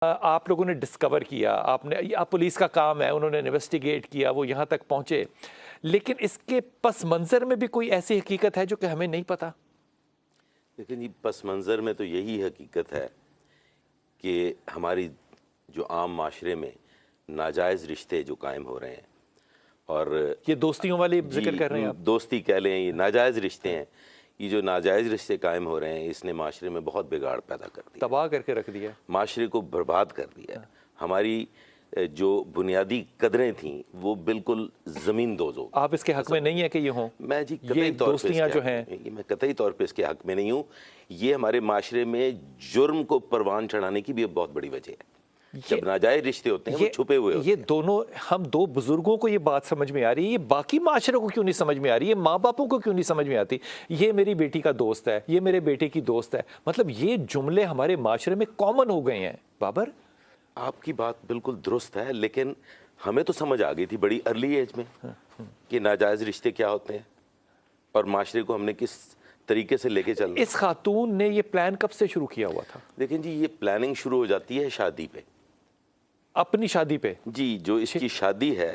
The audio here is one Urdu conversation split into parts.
آپ لوگوں نے ڈسکور کیا، آپ پولیس کا کام ہے، انہوں نے انویسٹیگیٹ کیا، وہ یہاں تک پہنچے، لیکن اس کے پس منظر میں بھی کوئی ایسی حقیقت ہے جو کہ ہمیں نہیں پتا؟ لیکن یہ پس منظر میں تو یہی حقیقت ہے کہ ہماری جو عام معاشرے میں ناجائز رشتے جو قائم ہو رہے ہیں، اور یہ دوستیوں والی ذکر کر رہے ہیں آپ؟ دوستی کہہ لیں، یہ ناجائز رشتے ہیں، یہ جو ناجائز رشتے قائم ہو رہے ہیں، اس نے معاشرے میں بہت بگاڑ پیدا کر دیا، تباہ کر کے رکھ دیا، معاشرے کو برباد کر دیا ہے۔ ہماری جو بنیادی قدریں تھیں وہ بالکل زمین دوز ہو گئی۔ آپ اس کے حق میں نہیں ہے کہ یہ ہوں؟ میں جی قطعی طور پہ دوستیاں جو ہیں، میں قطعی طور پہ اس کے حق میں نہیں ہوں۔ یہ ہمارے معاشرے میں جرم کو پروان چڑھانے کی بھی ایک بہت بڑی وجہ ہے۔ جب ناجائز رشتے ہوتے ہیں وہ چھپے ہوئے ہوتے ہیں۔ یہ دونوں، ہم دو بزرگوں کو یہ بات سمجھ میں آ رہی ہے، یہ باقی معاشرے کو کیوں نہیں سمجھ میں آ رہی ہے؟ ماں باپوں کو کیوں نہیں سمجھ میں آتی؟ یہ میری بیٹی کا دوست ہے، یہ میرے بیٹے کی دوست ہے، مطلب یہ جملے ہمارے معاشرے میں کامن ہو گئے ہیں۔ بابر، آپ کی بات بالکل درست ہے، لیکن ہمیں تو سمجھ آ گئی تھی بڑی ارلی ایج میں کہ ناجائز رشتے کیا ہوتے ہیں اور معاشرے کو ہم نے کس طریقے سے لے کے چلنا۔ اس خاتون نے یہ پلان کب سے شروع کیا ہوا تھا؟ دیکھیں جی، یہ پلاننگ شروع ہو جاتی ہے شادی پہ، اپنی شادی پہ؟ جی، جو اس کی شادی ہے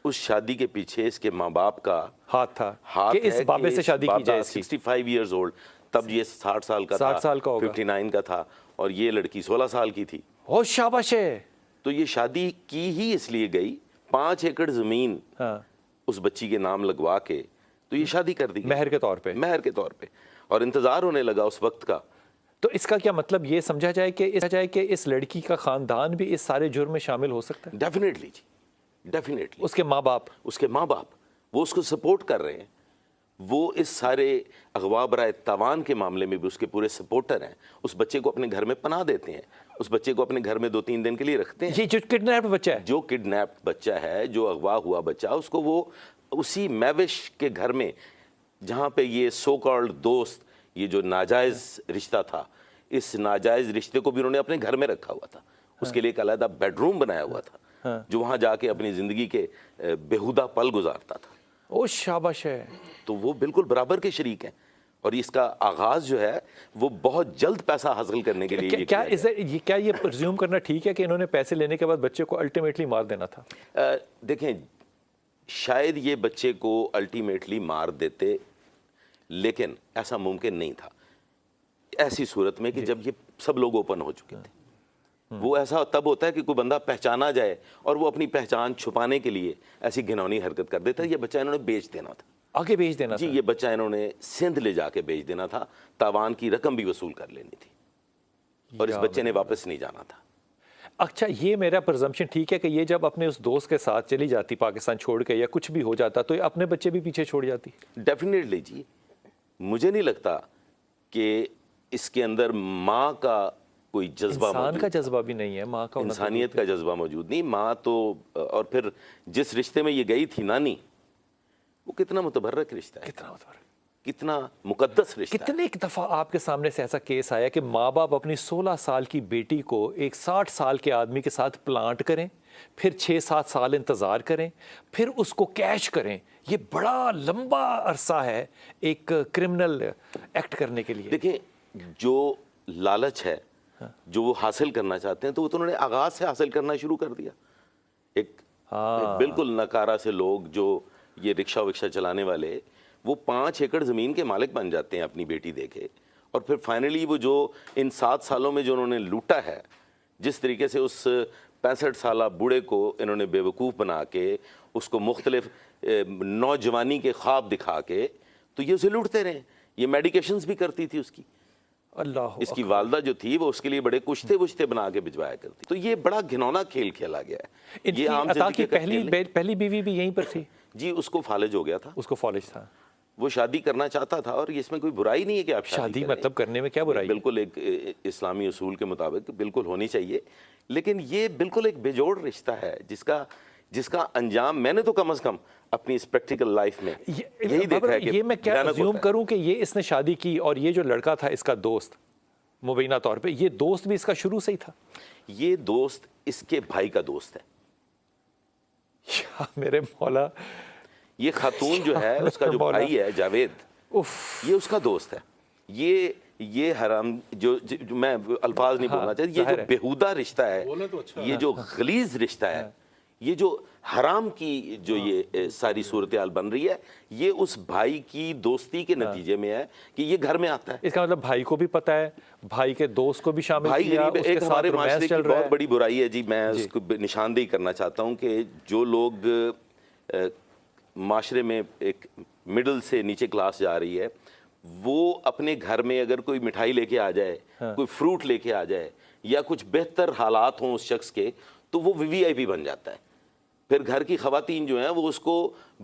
اس شادی کے پیچھے اس کے ماں باپ کا ہاتھ تھا کہ اس بابے سے شادی کی جائے۔ 65 ایئرز اولڈ، تب یہ 60 سال کا تھا، 60 سال کا ہوگا، 59 کا تھا، اور یہ لڑکی 16 سال کی تھی۔ او شاباش ہے۔ تو یہ شادی کی ہی اس لیے گئی، 5 ایکڑ زمین اس بچی کے نام لگوا کے تو یہ شادی کر دی، مہر کے طور پہ، مہر کے طور پہ، اور انتظار ہونے لگا اس وقت کا۔ تو اس کا کیا مطلب یہ سمجھا جائے کہ اس لڑکی کا خاندان بھی اس سارے جرم میں شامل ہو سکتا ہے؟ ڈیفینیٹلی جی، ڈیفینیٹلی۔ اس کے ماں باپ وہ اس کو سپورٹ کر رہے ہیں، وہ اس سارے اغوا برائے تاوان کے معاملے میں بھی اس کے پورے سپورٹر ہیں۔ اس بچے کو اپنے گھر میں پناہ دیتے ہیں، اس بچے کو اپنے گھر میں 2-3 دن کے لیے رکھتے ہیں۔ یہ جو کڈنیپ بچہ ہے، جو کڈنیپ بچہ ہے، جو اغوا ہوا بچہ، اس کو وہ اسی میوش کے گھر میں جہاں پہ یہ سو کالڈ دوست، یہ جو ناجائز رشتہ تھا، اس ناجائز رشتے کو بھی انہوں نے اپنے گھر میں رکھا ہوا تھا۔ اس کے لیے ایک علیحدہ بیڈ روم بنایا ہوا تھا جو وہاں جا کے اپنی زندگی کے بےہودہ پل گزارتا تھا۔ او شاباش ہے۔ تو وہ بالکل برابر کے شریک ہیں، اور اس کا آغاز جو ہے وہ بہت جلد پیسہ حاصل کرنے کے لیے کیا یہ پرزیوم کرنا ٹھیک ہے کہ انہوں نے پیسے لینے کے بعد بچے کو الٹیمیٹلی مار دینا تھا؟ دیکھیں، شاید یہ بچے کو الٹیمیٹلی مار دیتے، لیکن ایسا ممکن نہیں تھا ایسی صورت میں کہ جب یہ سب لوگ اوپن ہو چکے تھے۔ وہ ایسا تب ہوتا ہے کہ کوئی بندہ پہچانا جائے اور وہ اپنی پہچان چھپانے کے لیے ایسی گھنونی حرکت کر دیتا ہے۔ یہ بچہ انہوں نے بیچ دینا تھا، آگے بیچ دینا تھا؟ جی، یہ بچہ انہوں نے سندھ لے جا کے بیچ دینا تھا، تاوان کی رقم بھی وصول کر لینی تھی، اور اس بچے نے واپس نہیں جانا تھا۔ اچھا، یہ میرا پرزمپشن ٹھیک ہے کہ یہ جب اپنے اس دوست کے ساتھ چلی جاتی پاکستان چھوڑ کے یا کچھ بھی ہو جاتا تو یہ اپنے بچے بھی پیچھے چھوڑ جاتی؟ ڈیفینیٹلی جی، مجھے نہیں لگتا کہ اس کے اندر ماں کا کوئی جذبہ، انسان کا جذبہ بھی نہیں ہے، ماں کا انسانیت کا جذبہ موجود نہیں۔ ماں تو، اور پھر جس رشتے میں یہ گئی تھی نانی، وہ کتنا متبرک رشتہ ہے، کتنا متبرک، کتنا مقدس رشتہ ہے۔ کتنے ایک دفعہ آپ کے سامنے سے ایسا کیس آیا کہ ماں باپ اپنی 16 سال کی بیٹی کو ایک 60 سال کے آدمی کے ساتھ پلانٹ کریں، پھر 6-7 سال انتظار کریں، پھر اس کو کیش کریں؟ یہ بڑا لمبا عرصہ ہے ایک کرمنل ایکٹ کرنے کے لیے۔ دیکھیں، جو لالچ ہے، جو وہ حاصل کرنا چاہتے ہیں، تو وہ تو انہوں نے آغاز سے حاصل کرنا شروع کر دیا۔ ایک بالکل نکارہ سے لوگ جو یہ رکشہ وکشہ چلانے والے، وہ 5 ایکڑ زمین کے مالک بن جاتے ہیں اپنی بیٹی دے کے، اور پھر فائنلی وہ جو ان 7 سالوں میں جو انہوں نے لوٹا ہے، جس طریقے سے اس 65 سالہ بوڑھے کو انہوں نے بیوقوف بنا کے، اس کو مختلف نوجوانی کے خواب دکھا کے، تو یہ اسے لوٹتے رہے۔ یہ میڈیکیشنز بھی کرتی تھی اس کی، اللہ، اس کی والدہ جو تھی وہ اس کے لیے بڑے کشتے وشتے بنا کے بھجوایا کرتی۔ تو یہ بڑا گھنونا کھیل کھیلا گیا ہے۔ یہ عام عطا کی زندگی کا پہلی بیوی بھی یہیں پر تھی؟ جی، اس کو فالج ہو گیا تھا، اس کو فالج تھا، وہ شادی کرنا چاہتا تھا، اور اس میں کوئی برائی نہیں ہے کہ آپ شادی مطلب کرنے میں کیا برائی ہے؟ بالکل ایک اسلامی اصول کے مطابق بالکل ہونی چاہیے، لیکن یہ بالکل ایک بےجوڑ رشتہ ہے جس کا انجام میں نے تو کم از کم اپنی اس پریکٹیکل لائف میں یہی دیکھا ہے کہ یہ میں کیا ازیوم کروں کہ یہ اس نے شادی کی، اور یہ جو لڑکا تھا اس کا دوست، مبینہ طور پہ یہ دوست بھی اس کا شروع سے ہی تھا؟ یہ دوست اس کے بھائی کا دوست ہے۔ یا میرے مولا، یہ خاتون جو ہے، اس کا جو بھائی ہے جاوید، یہ اس کا دوست ہے۔ یہ یہ حرام جو میں الفاظ نہیں بولنا چاہتا، یہ جو بیہودہ رشتہ ہے، یہ جو غلیظ رشتہ ہے، یہ جو حرام کی جو یہ ساری صورتحال بن رہی ہے، یہ اس بھائی کی دوستی کے نتیجے میں ہے کہ یہ گھر میں آتا ہے۔ اس کا مطلب بھائی کو بھی پتہ ہے، بھائی کے دوست کو بھی شامل بھائی کیا، غریب اس کے ایک ساتھ ہمارے رومانس معاشرے چل کی رہا بہت ہے۔ بڑی برائی ہے جی، میں اس کو نشاندہی کرنا چاہتا ہوں کہ جو لوگ معاشرے میں ایک مڈل سے نیچے کلاس جا رہی ہے، وہ اپنے گھر میں اگر کوئی مٹھائی لے کے آ جائے، کوئی فروٹ لے کے آ جائے، یا کچھ بہتر حالات ہوں اس شخص کے، تو وہ وی آئی پی بن جاتا ہے۔ پھر گھر کی خواتین جو ہیں وہ اس کو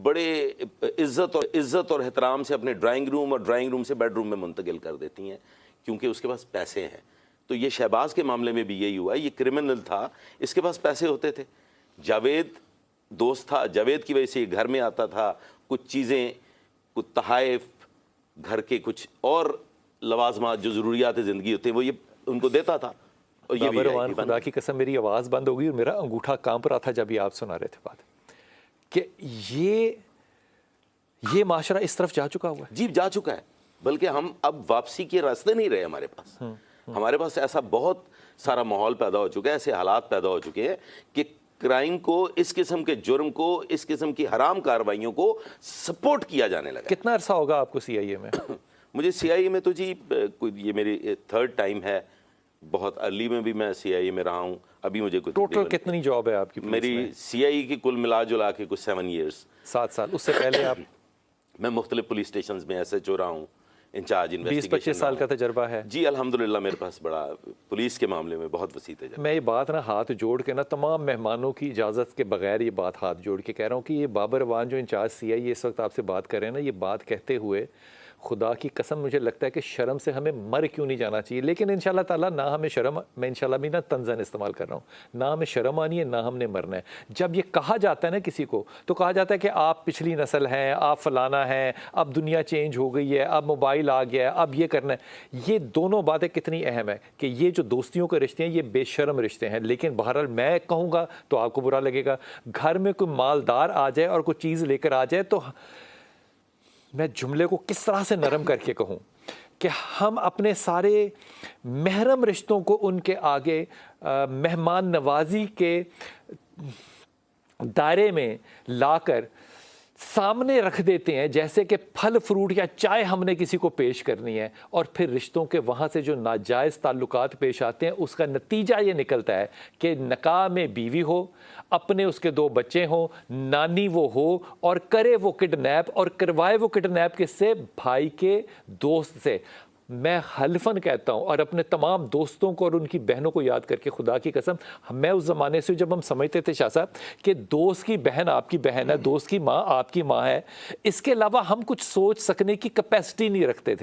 بڑے عزت اور احترام سے اپنے ڈرائنگ روم اور ڈرائنگ روم سے بیڈ روم میں منتقل کر دیتی ہیں، کیونکہ اس کے پاس پیسے ہیں۔ تو یہ شہباز کے معاملے میں بھی یہی ہوا، یہ کرمنل تھا، اس کے پاس پیسے ہوتے تھے۔ جاوید دوست تھا، جاوید کی وجہ سے یہ گھر میں آتا تھا، کچھ چیزیں، کچھ تحائف، گھر کے کچھ اور لوازمات جو ضروریات زندگی ہوتے ہیں وہ یہ ان کو دیتا تھا۔ اور یہ بابر اعوان، خدا کی قسم میری آواز بند ہو گئی اور میرا انگوٹھا کانپ رہا تھا جب یہ آپ سنا رہے تھے بات، کہ یہ معاشرہ اس طرف جا چکا ہوا ہے۔ جی جا چکا ہے، بلکہ ہم اب واپسی کے راستے نہیں رہے ہمارے پاس۔ ہمارے پاس ایسا بہت سارا ماحول پیدا ہو چکا ہے، ایسے حالات پیدا ہو چکے ہیں کہ کرائم کو، اس قسم کے جرم کو، اس قسم کی حرام کارروائیوں کو سپورٹ کیا جانے لگا۔ کتنا عرصہ ہوگا آپ کو سی آئی اے میں؟ مجھے سی آئی اے میں تو جی یہ میری 3rd ٹائم ہے، بہت ارلی میں بھی میں سی آئی اے میں رہا ہوں۔ ابھی مجھے ٹوٹل کتنی جاب ہے آپ کی؟ میری سی آئی اے کی کل ملا جلا کے کچھ 7 ایئرس، 7 سال۔ اس سے پہلے آپ؟ میں مختلف پولیس اسٹیشنز میں ایس ایچ او رہا ہوں، انچارج انویسٹیگیشن۔ 20-25 سال کا تجربہ ہے جی الحمدللہ، میرے پاس بڑا پولیس کے معاملے میں بہت وسیع تجربہ۔ میں یہ بات نا ہاتھ جوڑ کے نا تمام مہمانوں کی اجازت کے بغیر یہ بات ہاتھ جوڑ کے کہہ رہا ہوں کہ یہ بابر اعوان جو انچارج سی آئی اے اس وقت آپ سے بات کر رہے ہیں نا، یہ بات کہتے ہوئے خدا کی قسم مجھے لگتا ہے کہ شرم سے ہمیں مر کیوں نہیں جانا چاہیے۔ لیکن انشاءاللہ تعالیٰ نہ ہمیں شرم، میں انشاءاللہ بھی نا طنزاً استعمال کر رہا ہوں، نہ ہمیں شرم آنی ہے، نہ ہم نے مرنا ہے۔ جب یہ کہا جاتا ہے نا کسی کو، تو کہا جاتا ہے کہ آپ پچھلی نسل ہیں، آپ فلانا ہیں، اب دنیا چینج ہو گئی ہے، اب موبائل آ گیا ہے، اب یہ کرنا ہے۔ یہ دونوں باتیں کتنی اہم ہیں کہ یہ جو دوستیوں کے رشتے ہیں یہ بے شرم رشتے ہیں۔ لیکن بہرحال میں کہوں گا تو آپ کو برا لگے گا، گھر میں کوئی مالدار آ جائے اور کوئی چیز لے کر آ جائے تو میں جملے کو کس طرح سے نرم کر کے کہوں کہ ہم اپنے سارے محرم رشتوں کو ان کے آگے مہمان نوازی کے دائرے میں لا کر سامنے رکھ دیتے ہیں، جیسے کہ پھل فروٹ یا چائے ہم نے کسی کو پیش کرنی ہے، اور پھر رشتوں کے وہاں سے جو ناجائز تعلقات پیش آتے ہیں اس کا نتیجہ یہ نکلتا ہے کہ نکاح میں بیوی ہو، اپنے اس کے 2 بچے ہوں، نانی وہ ہو، اور کرے وہ کڈنیپ، اور کروائے وہ کڈنیپ کس سے؟ بھائی کے دوست سے۔ میں حلفاً کہتا ہوں، اور اپنے تمام دوستوں کو اور ان کی بہنوں کو یاد کر کے خدا کی قسم، میں اس زمانے سے جب ہم سمجھتے تھے شاہ صاحب کہ دوست کی بہن آپ کی بہن ہے، دوست کی ماں آپ کی ماں ہے، اس کے علاوہ ہم کچھ سوچ سکنے کی کیپیسٹی نہیں رکھتے تھے۔